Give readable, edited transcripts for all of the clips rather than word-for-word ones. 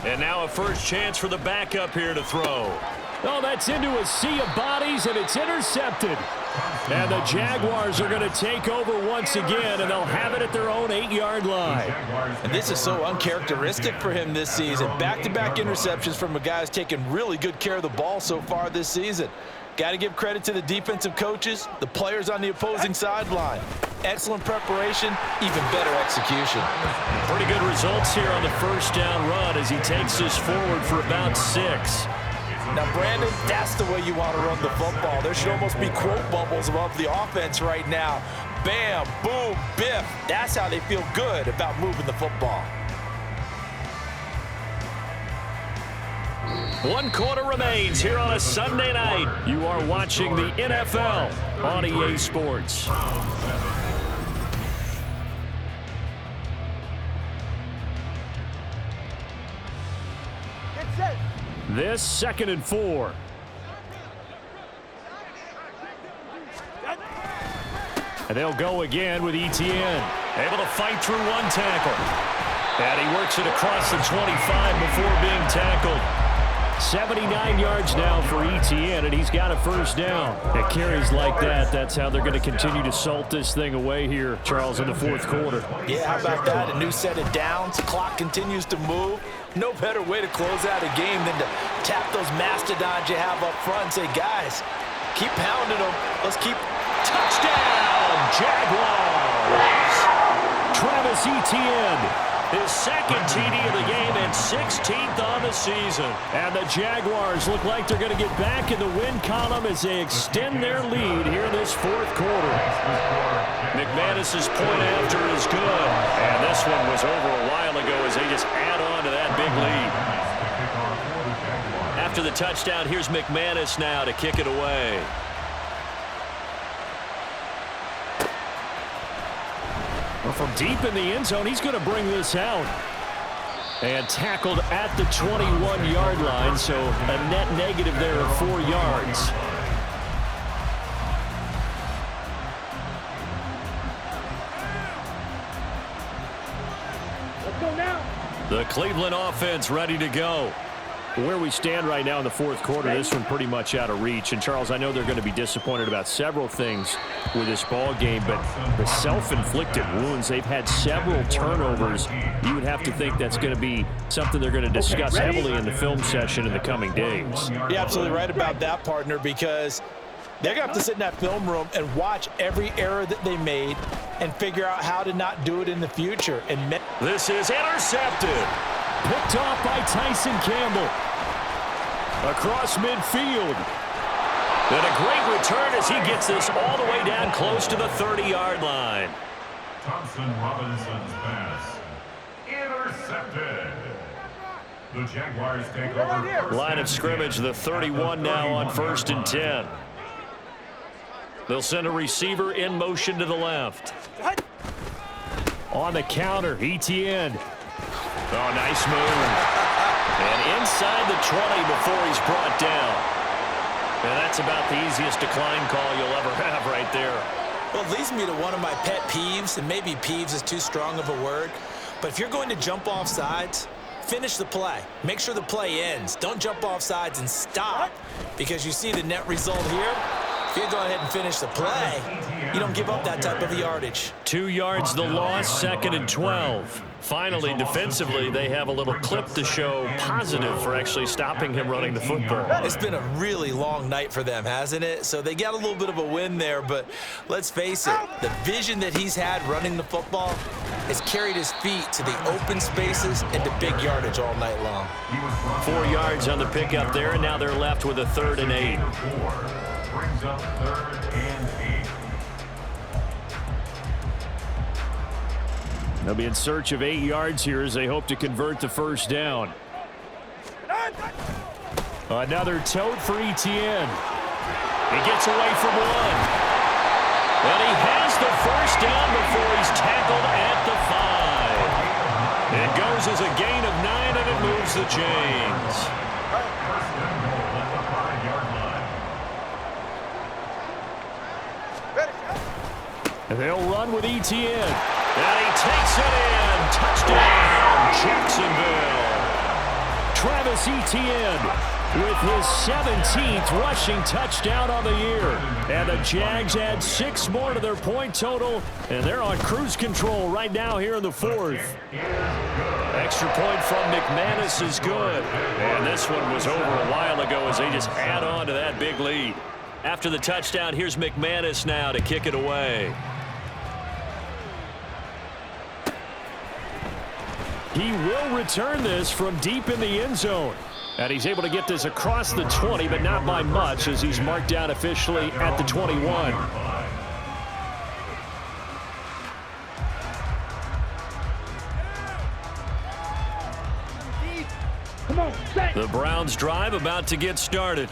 And now a first chance for the backup here to throw. Oh, that's into a sea of bodies, and it's intercepted. And the Jaguars are going to take over once again, and they'll have it at their own 8-yard line. And this is so uncharacteristic for him this season. Back-to-back interceptions from a guy who's taken really good care of the ball so far this season. Got to give credit to the defensive coaches, the players on the opposing sideline. Excellent preparation, even better execution. Pretty good results here on the first down run as he takes this forward for about 6. Now, Brandon, that's the way you want to run the football. There should almost be quote bubbles above the offense right now. Bam, boom, biff. That's how they feel good about moving the football. 1 quarter remains here on a Sunday night. You are watching the NFL on EA Sports. This 2nd and 4. And they'll go again with Etienne. Able to fight through 1 tackle. And he works it across the 25 before being tackled. 79 yards now for Etienne, and he's got a first down. At carries like that, that's how they're going to continue to salt this thing away here, Charles, in the 4th quarter. Yeah, how about that? A new set of downs. The clock continues to move. No better way to close out a game than to tap those mastodons you have up front and say, guys, keep pounding them. Let's keep... Touchdown, Jaguars! Travis Etienne. His 2nd TD of the game and 16th on the season. And the Jaguars look like they're going to get back in the win column as they extend their lead here in this 4th quarter. McManus's point after is good. And this one was over a while ago as they just add on to that big lead. After the touchdown, here's McManus now to kick it away. Well, from deep in the end zone, he's going to bring this out. And tackled at the 21-yard line, so a net negative there of 4 yards. Let's go now. The Cleveland offense ready to go. Where we stand right now in the 4th quarter, this one pretty much out of reach. And, Charles, I know they're going to be disappointed about several things with this ball game, but the self-inflicted wounds, they've had several turnovers. You would have to think that's going to be something they're going to discuss heavily in the film session in the coming days. You're absolutely right about that, partner, because they're going to have to sit in that film room and watch every error that they made and figure out how to not do it in the future. And this is intercepted. Picked off by Tyson Campbell. Across midfield. And a great return as he gets this all the way down close to the 30-yard line. Thompson Robinson's pass. Intercepted. The Jaguars take over. Line of scrimmage, the 31 now on 1st and 10. They'll send a receiver in motion to the left. On the counter, Etienne. Oh, nice move. And inside the 20 before he's brought down. And that's about the easiest decline call you'll ever have right there. Well, it leads me to one of my pet peeves, and maybe peeves is too strong of a word, but if you're going to jump off sides, finish the play. Make sure the play ends. Don't jump off sides and stop, because you see the net result here. If you go ahead and finish the play, you don't give up that type of yardage. 2 yards the loss, 2nd and 12. Finally, defensively, they have a little clip to show positive for actually stopping him running the football. It's been a really long night for them, hasn't it? So they got a little bit of a win there, but let's face it, the vision that he's had running the football has carried his feet to the open spaces and to big yardage all night long. 4 yards on the pickup there, and now they're left with a 3rd and 8. Brings up 3rd and 8. They'll be in search of 8 yards here as they hope to convert the first down. Another tote for Etienne. He gets away from one. And he has the first down before he's tackled at the 5. It goes as a gain of 9, and it moves the chains. And they'll run with Etienne. And he takes it in. Touchdown, Jacksonville. Travis Etienne with his 17th rushing touchdown on the year. And the Jags add 6 more to their point total, and they're on cruise control right now here in the fourth. Extra point from McManus is good. And this one was over a while ago as they just add on to that big lead. After the touchdown, here's McManus now to kick it away. He will return this from deep in the end zone. And he's able to get this across the 20, but not by much, as he's marked down officially at the 21. The Browns drive about to get started.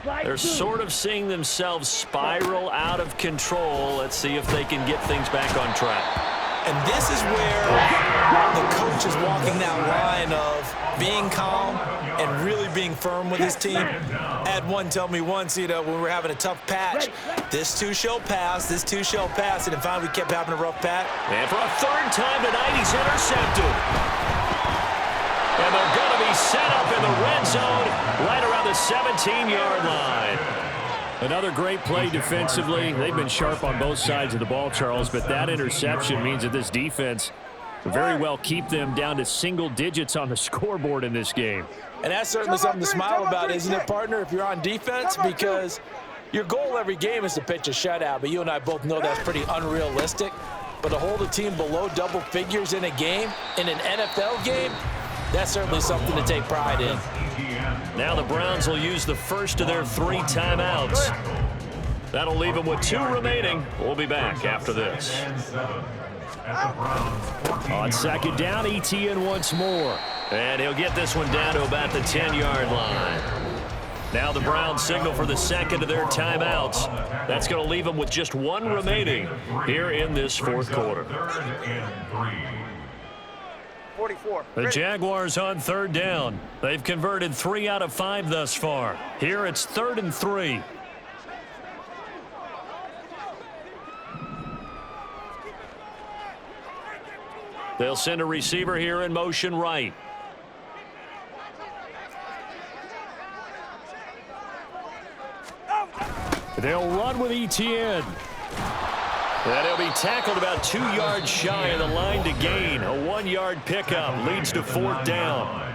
They're sort of seeing themselves spiral out of control. Let's see if they can get things back on track. And this is where the coach is walking that line of being calm and really being firm with his team. Had one tell me once, when we were having a tough patch, this too shall pass, this too shall pass, and finally we kept having a rough patch. And for a third time tonight, he's intercepted. And they're going to be set up in the red zone right around the 17-yard line. Another great play defensively. They've been sharp on both sides of the ball, Charles, but that interception means that this defense very well keep them down to single digits on the scoreboard in this game. And that's certainly something to smile about, isn't it, partner, if you're on defense? Because your goal every game is to pitch a shutout, but you and I both know that's pretty unrealistic. But to hold a team below double figures in a game, in an NFL game, that's certainly something to take pride in. Now the Browns will use the first of their 3 timeouts. That'll leave them with 2 remaining. We'll be back after this. On second down, Etienne once more. And he'll get this one down to about the 10-yard line. Now the Browns signal for the second of their timeouts. That's going to leave them with just 1 remaining here in this fourth quarter. 44. The Jaguars on third down. They've converted 3 out of 5 thus far. Here it's 3rd and 3. They'll send a receiver here in motion right. They'll run with Etienne. And he'll be tackled about 2 yards shy of the line to gain. A 1-yard pickup leads to 4th down.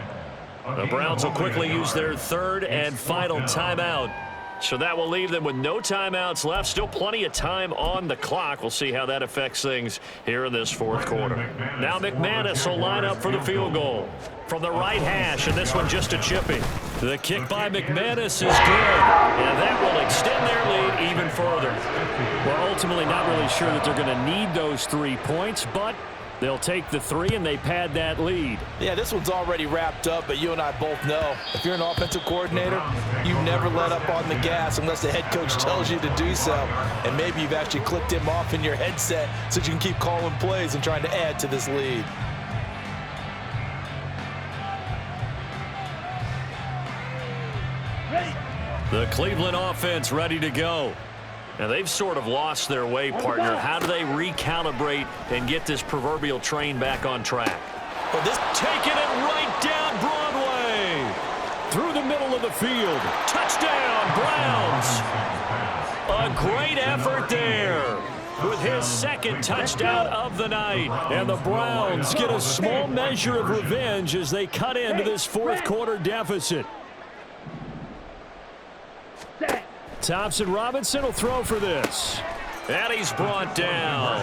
The Browns will quickly use their 3rd and final timeout. So that will leave them with no timeouts left. Still plenty of time on the clock. We'll see how that affects things here in this fourth quarter. Now McManus will line up for the field goal from the right hash, and this one just a chipping. The kick by McManus is good, and that will extend their lead even further. We're ultimately not really sure that they're going to need those 3 points, but they'll take the 3 and they pad that lead. Yeah, this one's already wrapped up, but you and I both know if you're an offensive coordinator, you never let up on the gas unless the head coach tells you to do so. And maybe you've actually clicked him off in your headset so you can keep calling plays and trying to add to this lead. The Cleveland offense ready to go. And they've sort of lost their way, partner. How do they recalibrate and get this proverbial train back on track? Well, this taking it right down Broadway. Through the middle of the field. Touchdown, Browns. A great effort there with his 2nd touchdown of the night. And the Browns get a small measure of revenge as they cut into this fourth quarter deficit. Thompson Robinson will throw for this. And he's brought down.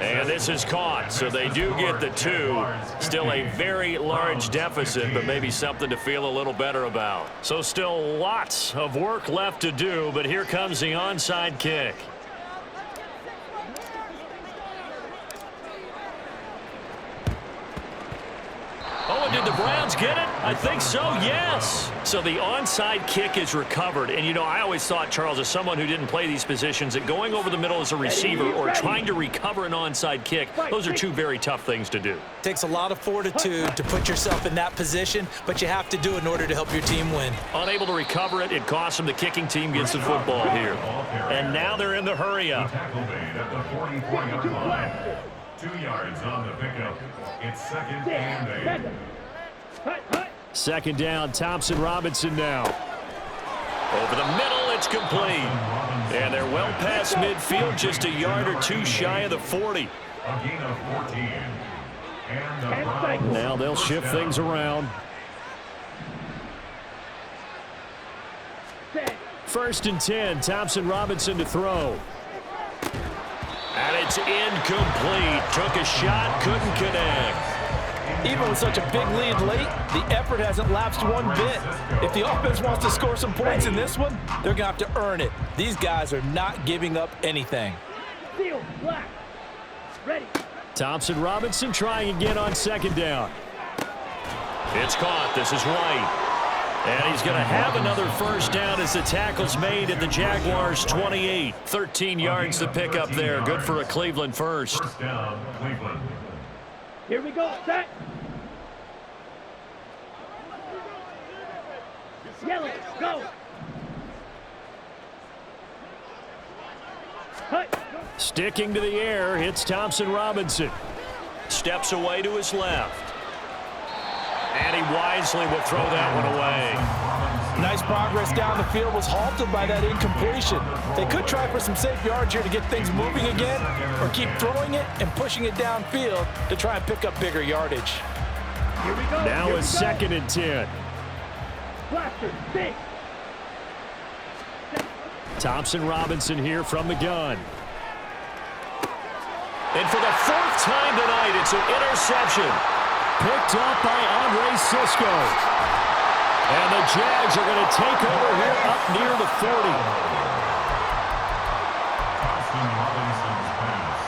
And this is caught, so they do get the 2. Still a very large deficit, but maybe something to feel a little better about. So still lots of work left to do, but here comes the onside kick. Oh, and did the Browns get it? I think so, yes. So the onside kick is recovered. And, you know, I always thought, Charles, as someone who didn't play these positions, that going over the middle as a receiver or trying to recover an onside kick, those are 2 very tough things to do. takes a lot of fortitude to put yourself in that position, but you have to do it in order to help your team win. Unable to recover it, it costs them. The kicking team gets the football here. And now they're in the hurry-up. 2 yards on the pickup. It's 2nd and 8. Second down, Thompson-Robinson now. Over the middle, it's complete. And they're well past midfield, just a yard or two shy of the 40. A gain of 14. And the Browns Now they'll shift things around. First and 10, Thompson-Robinson to throw. And it's incomplete. Took a shot, couldn't connect. Even with such a big lead late, the effort hasn't lapsed one bit. If the offense wants to score some points in this one, they're going to have to earn it. These guys are not giving up anything. Thompson-Robinson trying again on second down. It's caught. This is White. And he's going to have another first down as the tackle's made at the Jaguars' 28. 13 yards to pick up there. Good for a Cleveland first. First down, Cleveland. Here we go, set. Yellow, go. Cut. Sticking to the air, hits Thompson-Robinson. Steps away to his left. And he wisely will throw that one away. Nice progress down the field was halted by that incompletion. They could try for some safe yards here to get things moving again, or keep throwing it and pushing it downfield to try and pick up bigger yardage. Here we go. Now Here it's we go. second and 10. Blaster, big. Thompson-Robinson here from the gun. And for the fourth time tonight, it's an interception. Picked up by Andre Cisco. And the Jags are going to take over here up near the 40. Thompson-Robinson's pass.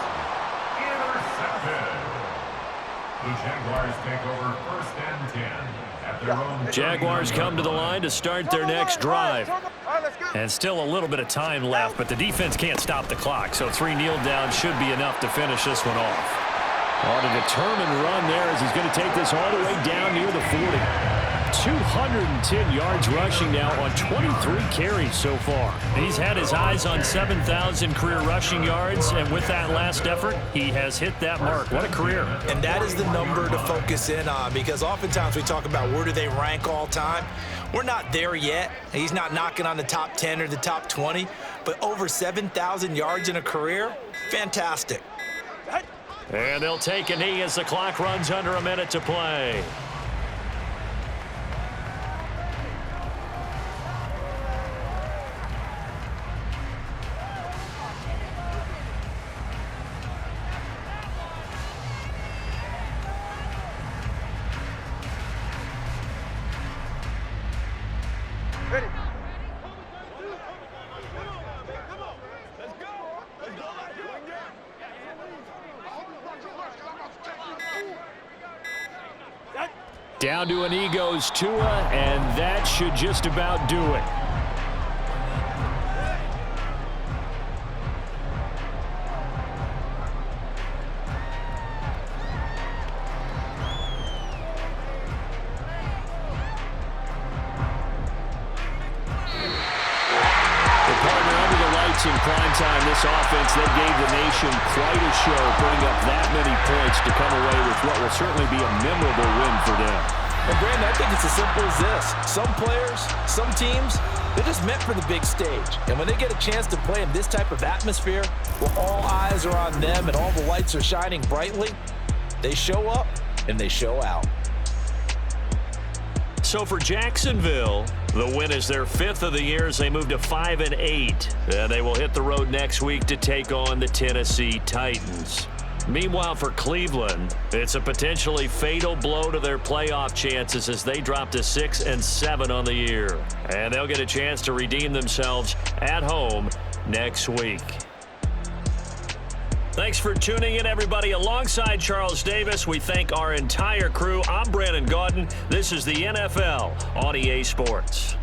Intercepted. The Jaguars take over first and 10 at their own. Jaguars come to the line to start their next drive. And still a little bit of time left, but the defense can't stop the clock, so 3 kneel downs should be enough to finish this one off. On a determined run there as he's going to take this all the way down near the 40. 210 yards rushing now on 23 carries so far. He's had his eyes on 7,000 career rushing yards, and with that last effort, he has hit that mark. What a career. And that is the number to focus in on, because oftentimes we talk about where do they rank all time. We're not there yet. He's not knocking on the top 10 or the top 20, but over 7,000 yards in a career, fantastic. And they'll take a knee as the clock runs under a minute to play. Down to an E goes Tua, and that should just about do it. In prime time, this offense, they gave the nation quite a show, putting up that many points to come away with what will certainly be a memorable win for them. Well, Brandon, I think it's as simple as this. Some players, some teams, they're just meant for the big stage. And when they get a chance to play in this type of atmosphere, where all eyes are on them and all the lights are shining brightly, they show up and they show out. So for Jacksonville, the win is their 5th of the year as they move to 5-8. And they will hit the road next week to take on the Tennessee Titans. Meanwhile, for Cleveland, it's a potentially fatal blow to their playoff chances as they drop to 6-7 on the year. And they'll get a chance to redeem themselves at home next week. Thanks for tuning in, everybody. Alongside Charles Davis, we thank our entire crew. I'm Brandon Gaudin. This is the NFL on EA Sports.